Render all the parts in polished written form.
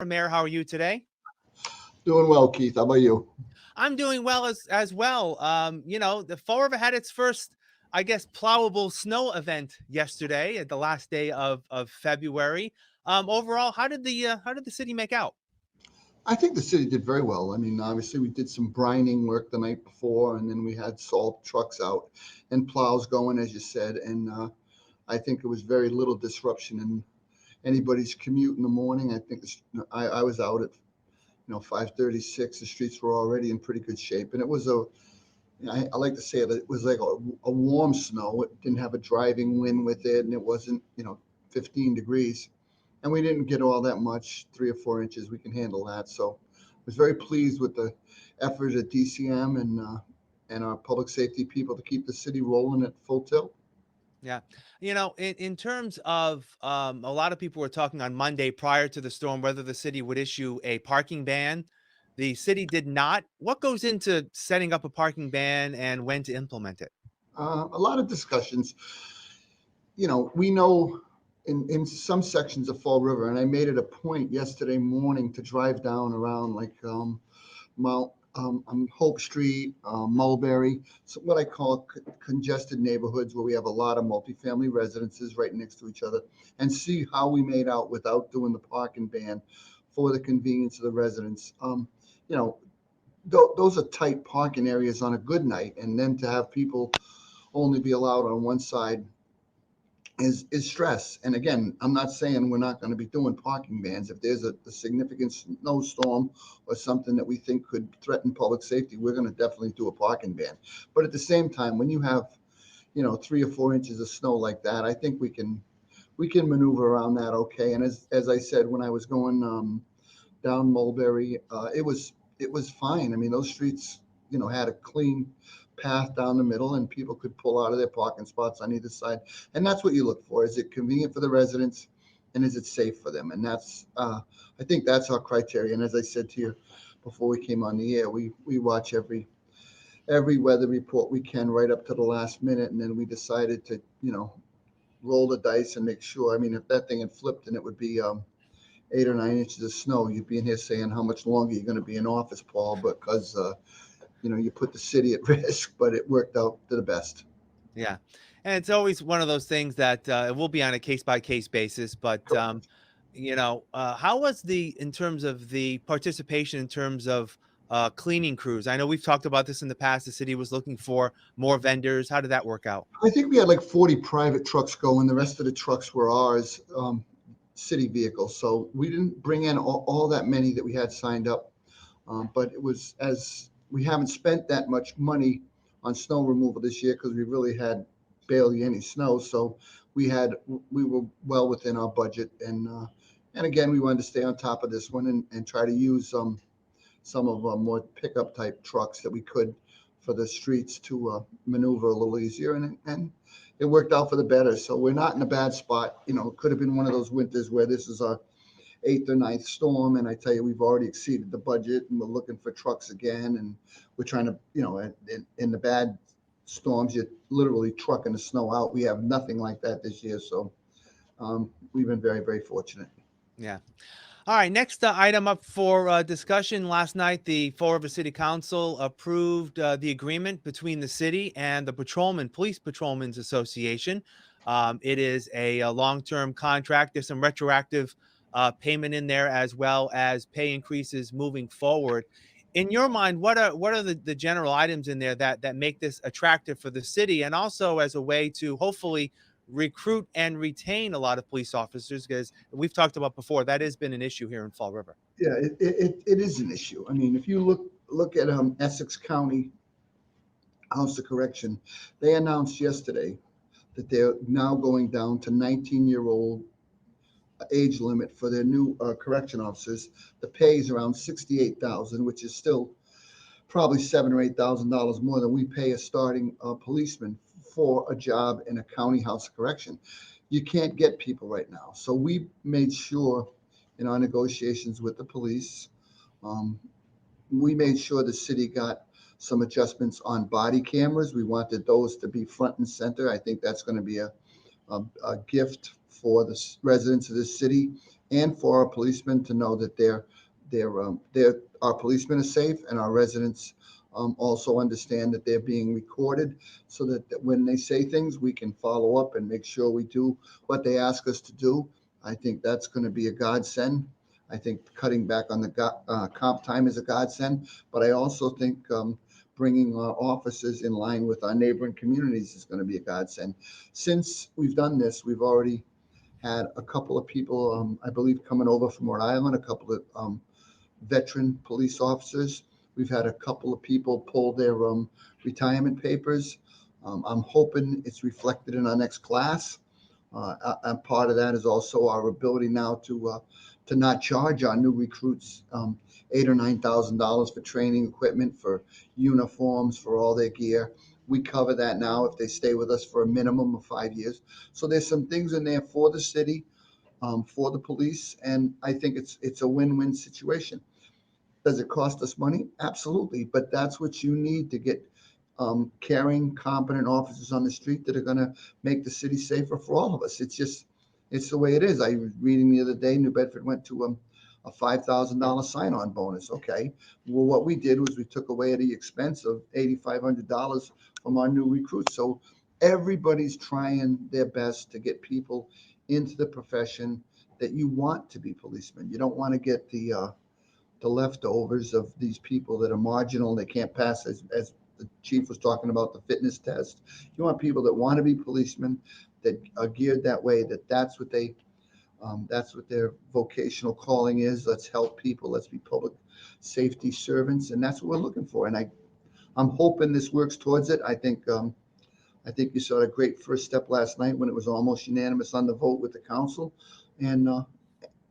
Mayor, how are you today? Doing well, Keith. How about you? I'm doing well as well. The Fall River had its first, I guess, plowable snow event yesterday at the last day of February. Overall, how did the city make out? I think the city did very well. I mean, obviously, we did some brining work the night before, and then we had salt trucks out and plows going, as you said. And I think it was very little disruption in anybody's commute in the morning. I think I was out at 5:36. The streets were already in pretty good shape, and it was I like to say that it was like a warm snow. It didn't have a driving wind with it, and it wasn't 15 degrees. And we didn't get all that much, 3 or 4 inches. We can handle that. So I was very pleased with the effort at DCM and our public safety people to keep the city rolling at full tilt. Yeah. In terms of a lot of people were talking on Monday prior to the storm whether the city would issue a parking ban. The city did not. What goes into setting up a parking ban and when to implement it? A lot of discussions. We know in some sections of Fall River, and I made it a point yesterday morning to drive down around like Mount Hope Street, Mulberry, so what I call congested neighborhoods where we have a lot of multifamily residences right next to each other, and see how we made out without doing the parking ban for the convenience of the residents. You know, those are tight parking areas on a good night, and then to have people only be allowed on one side is stress. And again, I'm not saying we're not going to be doing parking bans. If there's a significant snowstorm or something that we think could threaten public safety, we're going to definitely do a parking ban. But at the same time, when you have 3 or 4 inches of snow like that, I think we can maneuver around that okay. And as I said, when I was going down Mulberry, it was fine. I mean, those streets, had a clean path down the middle, and people could pull out of their parking spots on either side. And that's what you look for: is it convenient for the residents, and is it safe for them? And I think that's our criteria. And as I said to you before we came on the air, we watch every weather report we can right up to the last minute, and then we decided to roll the dice and make sure. I mean, if that thing had flipped and it would be 8 or 9 inches of snow, you'd be in here saying how much longer you're going to be in office, Paul, because you put the city at risk. But it worked out to the best. Yeah. And it's always one of those things that it will be on a case by case basis. But, how was in terms of the participation in terms of cleaning crews? I know we've talked about this in the past. The city was looking for more vendors. How did that work out? I think we had like 40 private trucks going. The rest of the trucks were ours, city vehicles. So we didn't bring in all that many that we had signed up. But it was, as we haven't spent that much money on snow removal this year because we really had barely any snow. So we were well within our budget, and again, we wanted to stay on top of this one and try to use some of our more pickup type trucks that we could for the streets to maneuver a little easier, and it worked out for the better. So we're not in a bad spot. It could have been one of those winters where this is our eighth or ninth storm, and I tell you, we've already exceeded the budget, and we're looking for trucks again, and we're trying to, in the bad storms, you're literally trucking the snow out. We have nothing like that this year, so we've been very, very fortunate. Yeah. All right. Next item up for discussion. Last night, the Fall River City Council approved the agreement between the city and the Police Patrolmen's Association. It is a long-term contract. There's some retroactive payment in there as well as pay increases moving forward. In your mind, what are the general items in there that make this attractive for the city, and also as a way to hopefully recruit and retain a lot of police officers? Because we've talked about before, that has been an issue here in Fall River. Yeah, it is an issue. I mean, if you look at Essex County House of Correction, they announced yesterday that they're now going down to 19-year-old age limit for their new correction officers. The pay is around 68,000, which is still probably $7,000 or $8,000 more than we pay a starting policeman for a job in a county house of correction. You can't get people right now, so we made sure in our negotiations with the police, um, we made sure the city got some adjustments on body cameras. We wanted those to be front and center. I think that's going to be a gift for the residents of this city. and for our policemen to know that our policemen are safe, and our residents also understand that they're being recorded, so that when they say things, we can follow up and make sure we do what they ask us to do. I think that's going to be a godsend. I think cutting back on the comp time is a godsend, but I also think bringing our officers in line with our neighboring communities is going to be a godsend. Since we've done this, we've already had a couple of people, I believe, coming over from Rhode Island, a couple of veteran police officers. We've had a couple of people pull their retirement papers. I'm hoping it's reflected in our next class. And part of that is also our ability now to not charge our new recruits $8,000 or $9,000 for training equipment, for uniforms, for all their gear. We cover that now if they stay with us for a minimum of 5 years. So there's some things in there for the city, for the police, and I think it's a win-win situation. Does it cost us money? Absolutely, but that's what you need to get caring, competent officers on the street that are going to make the city safer for all of us. It's the way it is. I was reading the other day, New Bedford went to a $5,000 sign-on bonus. Okay, well, what we did was we took away the expense of $8,500 from our new recruits. So everybody's trying their best to get people into the profession that you want to be policemen. You don't want to get the leftovers of these people that are marginal. They can't pass, as the chief was talking about, the fitness test. You want people that want to be policemen, that are geared that way, that's what their vocational calling is. Let's help people. Let's be public safety servants, and that's what we're looking for. And I'm hoping this works towards it. I think you saw a great first step last night when it was almost unanimous on the vote with the council, and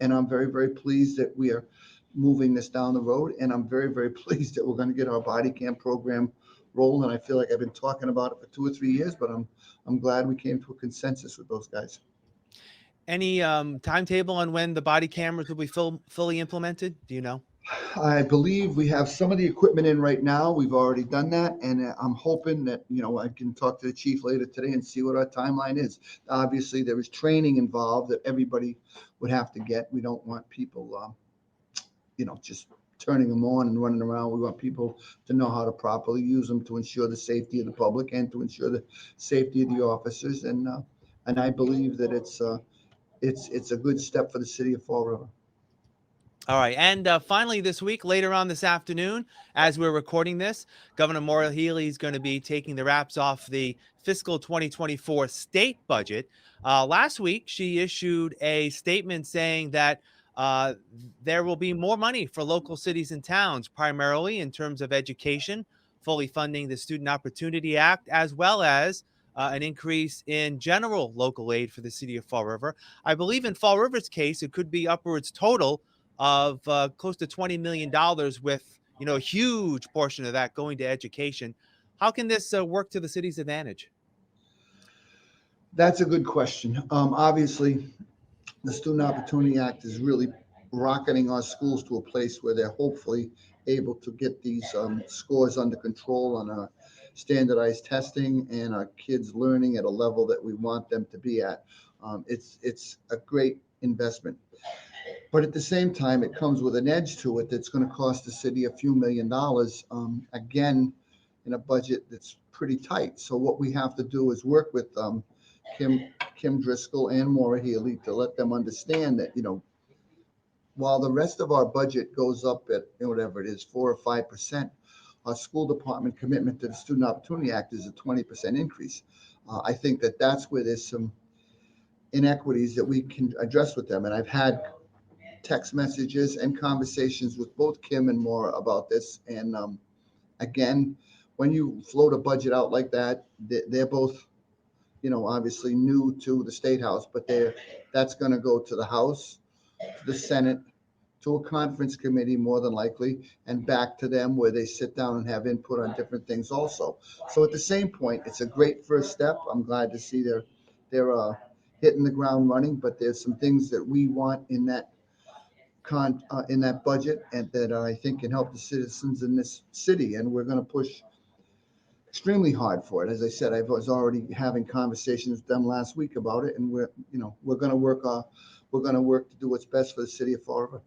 I'm very, very pleased that we are moving this down the road. And I'm very, very pleased that we're going to get our body cam program rolling. And I feel like I've been talking about it for 2 or 3 years, but I'm glad we came to a consensus with those guys. Any timetable on when the body cameras will be fully implemented? Do you know? I believe we have some of the equipment in right now. We've already done that, and I'm hoping that I can talk to the chief later today and see what our timeline is. Obviously, there is training involved that everybody would have to get. We don't want people, just turning them on and running around. We want people to know how to properly use them to ensure the safety of the public and to ensure the safety of the officers. And I believe that it's a good step for the city of Fall River. All right. And finally, this week, later on this afternoon, as we're recording this, Governor Maura Healey is going to be taking the wraps off the fiscal 2024 state budget. Last week, she issued a statement saying that uh, there will be more money for local cities and towns, primarily in terms of education, fully funding the Student Opportunity Act, as well as an increase in general local aid for the city of Fall River. I believe in Fall River's case, it could be upwards total of close to $20 million, with a huge portion of that going to education. How can this work to the city's advantage? That's a good question. Obviously, the Student Opportunity Act is really rocketing our schools to a place where they're hopefully able to get these scores under control on our standardized testing and our kids learning at a level that we want them to be at. It's a great investment. But at the same time, it comes with an edge to it that's going to cost the city a few $1 million, again, in a budget that's pretty tight. So what we have to do is work with Kim Driscoll and Maura Healey to let them understand that, while the rest of our budget goes up at whatever it is, 4 or 5%, our school department commitment to the Student Opportunity Act is a 20% increase. I think that that's where there's some inequities that we can address with them. And I've had text messages and conversations with both Kim and Maura about this. And again, when you float a budget out like that, they're both, obviously new to the State House, but that's going to go to the House, to the Senate, to a conference committee more than likely, and back to them where they sit down and have input on different things also. So at the same point, it's a great first step. I'm glad to see they're hitting the ground running, but there's some things that we want in that budget, and that I think can help the citizens in this city, and we're going to push extremely hard for it. As I said, I was already having conversations with them last week about it, and we're going to work we're going to work to do what's best for the city of Fall River.